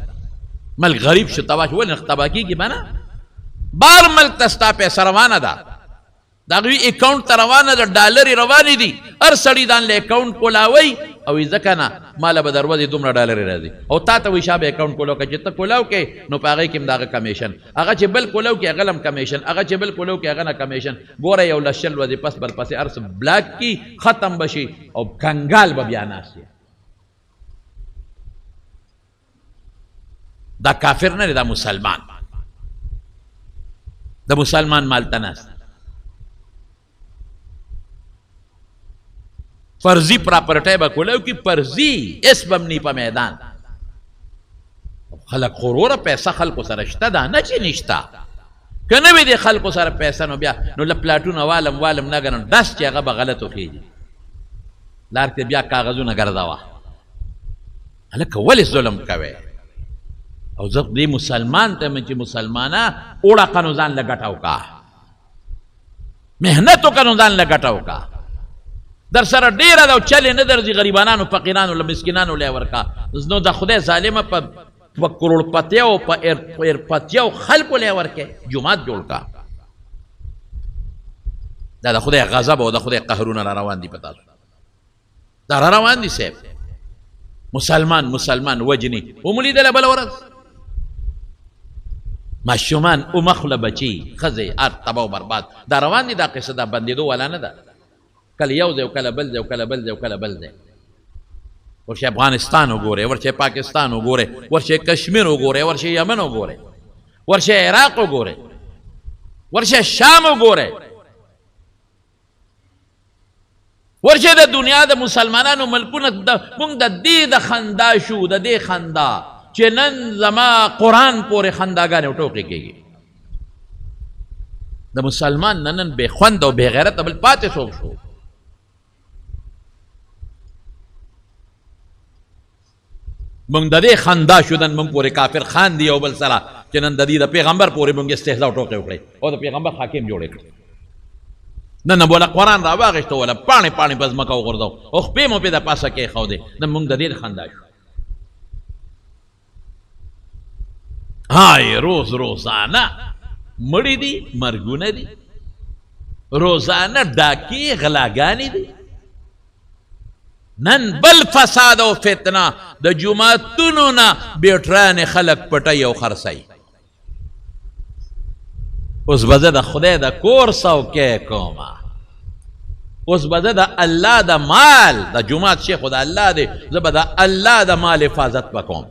ملک غریب شو تباہ شو ولې تباہ کیږي بنا بار ملک تستا پیسې روانه ده دا غوی اکاونټ ته روانه ده ډالرې روانې دي هر سړي ځان له اکاونټ کولاوي او یې ځکه نه ماله به دروازې دومره ډالرې راځي او تا ته وایي شا به اکاونټ کولو که چې ته کولاو کې نو په هغې کې هم د هغه کمیشن هغه چې بل کولاو کې هغه هم کمیشن هغه چې بل کولاو کې هغه نه کمیشن. ګوره یو لس شل ورځې پس بل پسې هر څه بلاک کي ختم به شي او کنګال به بیا ناست وي. دا کافر نه دی دا مسلمان د مسلمان مال ته ناست فرضي پراپرټۍ به کولی کی فرضي اس به نی په میدان خلک غروره پیسه خلکو سره شته ده نه چې نشته که نه وي د خلکو سره پیسه نو بیا نو له پلاټونه والم نه ګڼم دس چې هغه به غلط وخېږي لار کې بیا کاغذونه ګرځوه هلکه ولې ظلم کوې او زه دې مسلمان ته مې چې مسلمانه اوړه نو ځان له ګټه وکړه محنت وکړه نو ځان له ګټه وکړه در سره ډېره ده او چلې نه درځي غریبانانو فقیرانو له مسکینانو له یې ورکړه نو د خدای ظالمه په کروڑپتیو په ایرپتیو خلکو له یې ورکې جومات جوړ کړه دا د خدای غضب او د خدای قهرونه را روان دي په تاسو دا را روان دي صاحب مسلمان وجني وملیدله بله ورځ ماشومان اومخله بچي ښځې هر تباه و برباد دا روان دي دا قصه دا بندېدو والا نه ده کله یو ځای او کله بل ځای او کله بل ځای او کله بل ځای ورشه افغانستان وګورئ ورشه پاکستان وګورئ ورشه کشمیر وګورئ ورشه یمن وګورئ ورشه عراق وګورئ ورشه شام وګورئ ورشه د دنیا د مسلمانانو ملکونه موږ د دې د خندا شو د دې خندا چې نن زما قرآن پورې خنداګانې او ټوکې کېږي د مسلمان نن بې خوند او بې غیرته بل پاتې څوک شو موږ د دې خندا شو نن موږ پورې کافر خاندي او بل سره چې نن د دې د پیغمبر پورې موږ استهزا او ټوکې وکړې او د پیغمبر حاکم جوړې کړې نن بوله قرآن را واغېسته وله پاڼې په ځمکه وغورځو او خپې مو پې د پاسه کېښودې نن موږ د دې خندا شو هاي روزانه مړی دي مرګونه دي روزانه ډاکې غلاګانې دي نن بل فساد او فتنه د جوماتونو نه بیټرانې خلک پټوي او خرڅوي اوس به زه د خدای د کور څوکۍ کومه اوس به زه د الله د مال د جومات شیخ خو د الله دی زه به د الله د مال حفاظت به کوم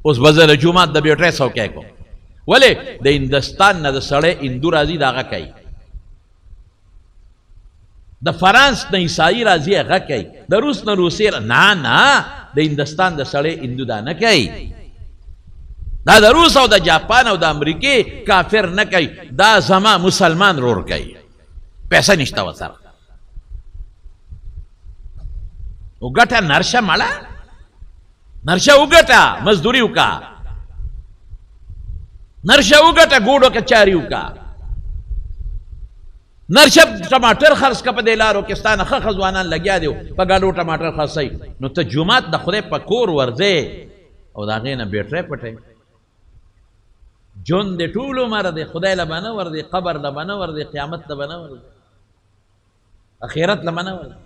اوس به زه د جومات د بیټرۍ څوکۍ کوم ولې د هندوستان نه د سړی هندو راځي د هغه کوي د فرانس نه عیسایي راځي هغه کوي د روس نه روسي نه د هندوستان د سړی هندو دا نه کوي دا د روس او د جاپان او د امریکې کافر نه کوي دا زما مسلمان رور کوي پیسه نشته ورسره وګټه نرشه مړه نرشه وګټه مزدوري وکړه نرشه وګټه ګوډو کچاري وکړه نرشه ټماټر خرڅ که په دې لارو کې ستا نه ښه ښه ځوانان لګیا دي په ګاډو ټماټر خرڅوي نو ته جومات د خدای په کور ورځې او د هغې نه بیټرۍ پټوي ژوند د ټول عمر دی خدای له به نه ورځي قبر له به نه ورځي قیامت له به نه ورځي اخرت له به نه ورځي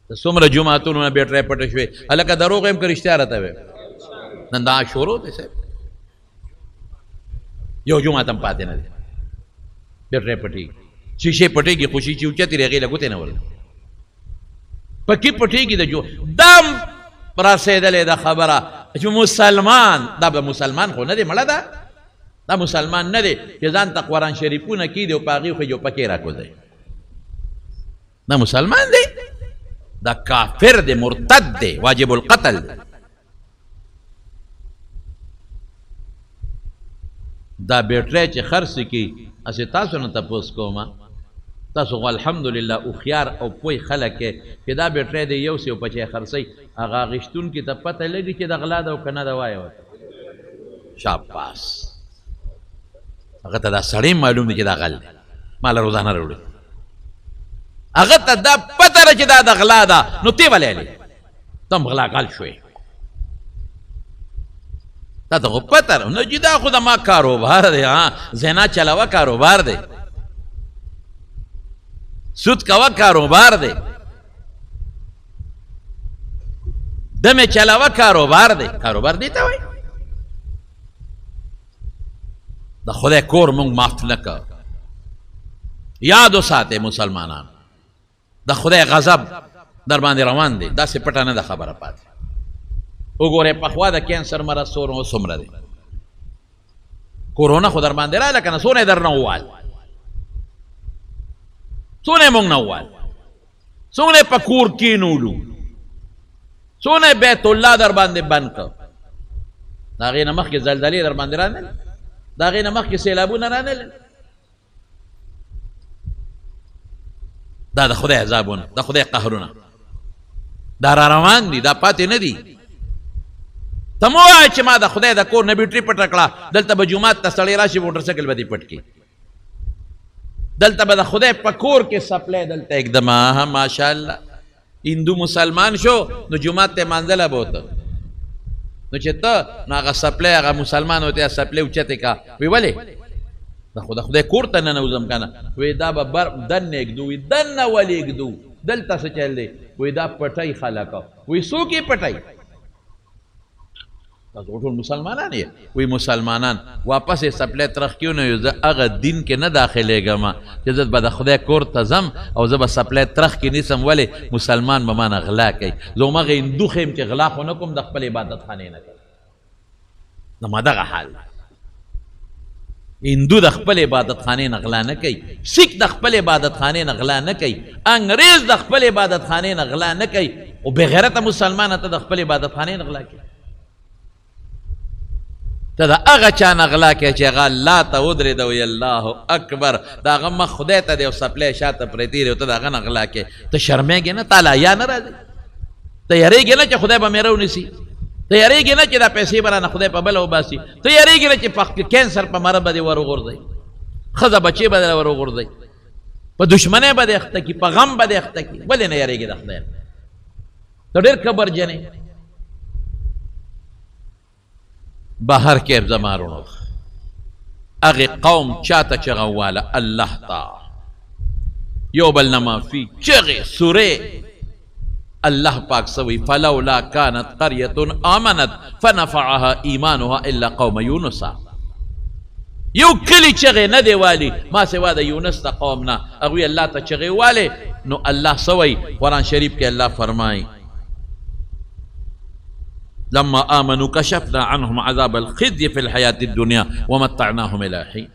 د څومره جوماتونو نه بیټرۍ پټه شوې هلکه دروغ یم که رښتیا راته وې نن دا شروع دی صاحب یو جومات هم پاتې نه دی بیټرۍ پټېږي شیشې پټېږي خو شیشې اوچتې دی هغې له ګوتې نه ورځي پکې پټېږي د جو دم رسېدلې ده خبره چې مسلمان دا به مسلمان خو نه دی مړه ده دا مسلمان نه دی چې ځان ته قرآن شریفونه کېدي او په هغې خو پکې راکوځي دا مسلمان دی دا کافر دی مرتد دی واجب القتل دی دا بیټرۍ چې خرڅ کړي هسې تاسو نه تپوس کومه تاسو خو الحمدلله هوښیار او پوه خلک یې چې دا بیټرۍ دی یو سیو پچې خرڅوي هغه اخېستونکي ته پته لګي چې د غلا ده او که نه ده وایه ورته شاباس هغه ته دا سړی معلوم دی چې دا غل دی ماله روزانه راوړي هغه ته دا پته ده چې دا د غلا ده نو تی ولې ته هم غلاګال شوې تا ته خو پته ده نو چې دا خو د ما کاروبار دی زنا چلوه کاروبار دی سود کوه کاروبار دی دمې چلوه کاروبار دی کاروبار دی ته وایي د خدای کور مونږ معاف نه که یاد وساتئ مسلمانان د خدای غضب در باندې روان دی داسې پټه نه ده خبره پاتې وګورئ پخوا د کینسر مرض څومره دی کورونا خو در باندې راغله که نه څونه یې در نه ووال څونه یې مونږ نه ووال څومره په کور کینولو، څومره بیت الله در باندې بند کړ. د هغې نه مخکې زلزلې در باندې رانهلل، د هغې نه مخکې سیلابونه رانهلل. دا د خدای عذابونه، د خدای قهرونه دا را روان دي، دا پاتې نه دي. ته مه وایه چې ما د خدای د کور نه بیټري پټه کړه، دلته به جومات ته سړی راشي موټرسایکل به دې پټ کړي. دلته به د خدای په کور کې سپلی دلته اکدم ماشاءالله هندو مسلمان شو نو جومات ته مانځله به ورته، نو چې ته نو هغه سپلی هغه مسلمان ورته سپلی اوچتې کا، وی ولې د خدای کور ته ننوځم که نه؟ وی دا به دننه اږدو. وی دننه ولې اږدو؟ دلته څه چل دی؟ وی دا پټی خلکه. وی څوک یې پټی؟ تاسو ټول مسلمانان یې؟ وی مسلمانان. واپس یې سپلی ترخ کیو نو زه هغه دین کې نه داخلیږم چې زه به د خدای کور ته ځم او زه به سپلی ترخ کې نیسم. ولې؟ مسلمان به مانه غلا کوي. زه همغه هندو ښیم چې غلا خو نه کوم، د خپل عبادت خانې نه کوم. زما دغه حال هندو د خپل عبادت خانې نه غلا نه کوي، سیک د خپل عبادت خانې نه غلا نه کوي، انګریز د خپل عبادت خانې نه غلا نه کوي، او بغیرته مسلمان ته د خپل عبادت خانې نه غلا کوي. ته د هغه چا نه غلا کوي چې هغه الله ته ودرېده وی الله اکبر، د هغه مخ خدای ته دی او سپلی شاته پرتې دی او ته د هغه نه غلا کوې. ته شرمېږې نه؟ تا لا یا نه راځي؟ ته یریږې نه چې خدای به مې رونیسي؟ ته یریږې نه چې دا پیسې به رانه خدای په بله وباسي؟ ته یریږې نه چې په کینسر په مره به دې ور وغورځوي، ښځه بچې به دې ور وغورځوي، په دشمنۍ به دې اخته کړي، په غم به دې اخته کړي؟ ولې نه یریږې د خدای نه؟ ته ډېر کبرجن یې. بهر کې زما وروڼو هغې قوم چاته چغه وواله؟ الله ته. یو بل نه معافي چغې سورې. الله پاک سوی فلولا كانت قرية آمنت فنفعها ایمانها الا قوم یونس. یو کلی چغې نه دی والی ما سوا د یونس د قوم نه، هغوی الله ته چغې والې. نو الله سوی قرآن شریف کې الله فرمایي لما آمنوا كشفنا عنهم عذاب الخزي في الحياة الدنيا ومتعناهم إلى حين.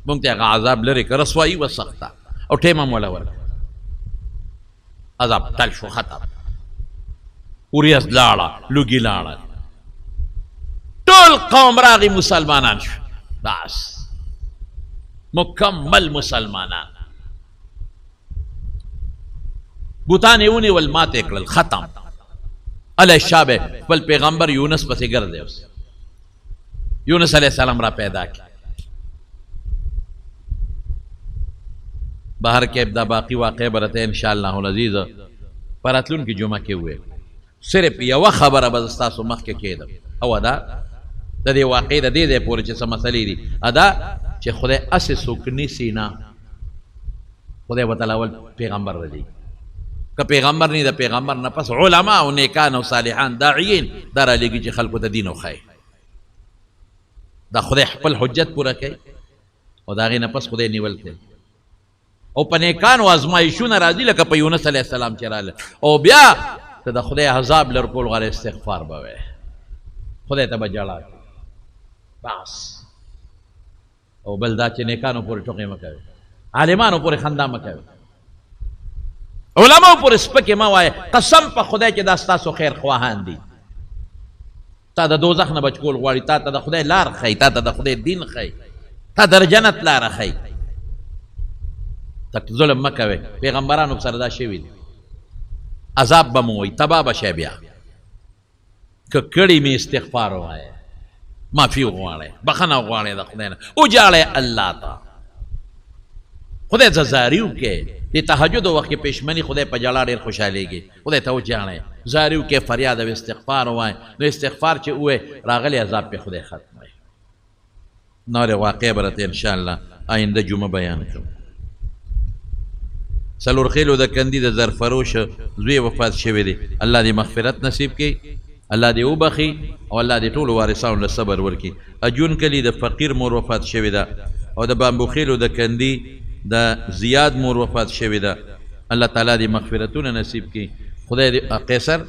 موږ ته هغه عذاب لرې کړه، رسوایي وسخته او ټیم هم وله ورکړه. عذاب تل شو، ختم. اوریاس لاړه، لوګي لاړه، ټول قوم راغی مسلمانان شو، بس مکمل مسلمانان. بوتان یې ونیول ماتې کړل، ختم. علی شابه خپل پیغمبر یونس پسې ګرځي. اوس یونس علیه السلام را پیدا کړي. بهر کې دا باقی واقع برته ان شاء الله العزیز په راتلونکي جمعه کې وویل. صرف یوه خبره به ستاسو مخکې کېدم، او دا د دې واقع د دې ځای پورې چې څه مسلې دي ادا چې خدای اسې څوک نیسي نه، خدای ورته اول پیغمبر رلی. که پیغمبر نه د پیغمبر نه پس علما او نیکان او صالحان داعیین دا رالیږي چې خلکو ته دین وښایي. دا خدای خپل حجت پوره کوي او د هغې نه پس خدای نیول کوي. او په نیکانو ازمایښونه راځي لکه په یونس علیه السلام چې راغله. او بیا ته د خدای عذاب لر کول غواړې استغفار به وایې، خدای ته به ژړا کوي بس. او بل دا چې نیکانو پورې ټوقې مه کوې، عالمانو پورې خندا مه کوې، علماو پورې سپکې مه وایې. قسم په خدای چې دا ستاسو خیر خواهان دي. تا د دوزخ نه بچ کول غواړي، تا ته د خدای لار ښایي، تا ته د خدای دین ښایي، تا د جنت لاره ښایي. تک ظلم مه کوئ. پیغمبرانو سره دا شوي دي. عذاب به مو وایي، تباه به شی بیا. که کړي مې استغفار ووایه، معافي وغواړئ، بخښنه وغواړئ د خدای نه، وجاړئ الله ته. خدای ته زاري وکړئ. د تهجد وخت کې پېشمني خدای په ژړا ډېر خوشحالېږي. خدای ته وجاړئ، زاري وکړئ، فریاد او استغفار ووایئ. نو استغفار چې ووایئ راغلی عذاب پې خدای ختموي. نورې واقع به راته انشاءالله آینده جمعه بیان کوم. څلور خیلو د کندي د زرفروش زوی وفات شوی دی. الله دې مغفرت نصیب کړي، الله دې وبخي او الله دې ټولو وارثانو له صبر ورکړي. اجون کلي د فقیر مور وفات شوې ده، او د بامبو خیلو د کندي د زیاد مور وفات شوې ده. الله تعالی دې مغفرتونه نصیب کړي. خدای دې قیصر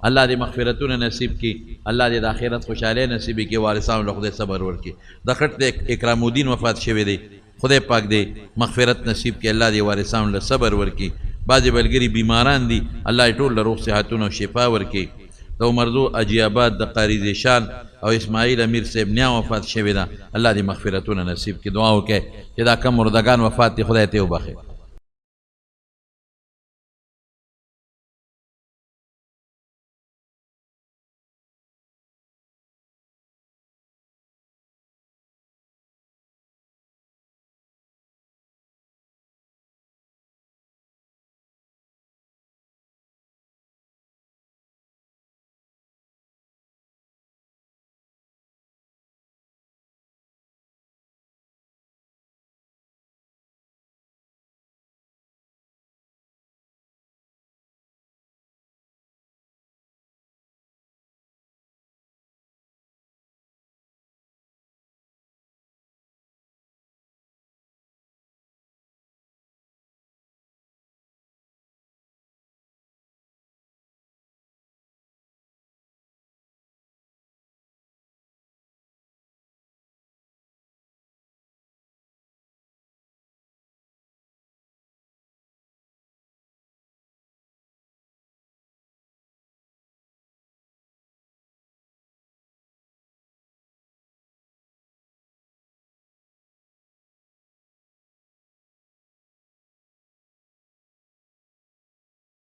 الله دې مغفرتونه نصیب کړي. الله دې د آخرت خوشحالۍ نصیب کړي، وارثانو له خدای صبر ورکړي. د خټ د اکرام الدین وفات شوی دی. خدای پاک دې مغفرت نصیب کړي، الله دې وارثانو له صبر ورکړي. بعضې ملګري بیماران دي الله یې ټول له روغ صحتونه او شفا ورکړي. د عمردو اجیاباد د قاري زیشان او اسماعیل امیر صاحب نیا وفات شوې ده، الله دې مغفرتونه نصیب کړي. دعا وکړئ چې دا کم مردگان وفات دي خدای ته وبخښي.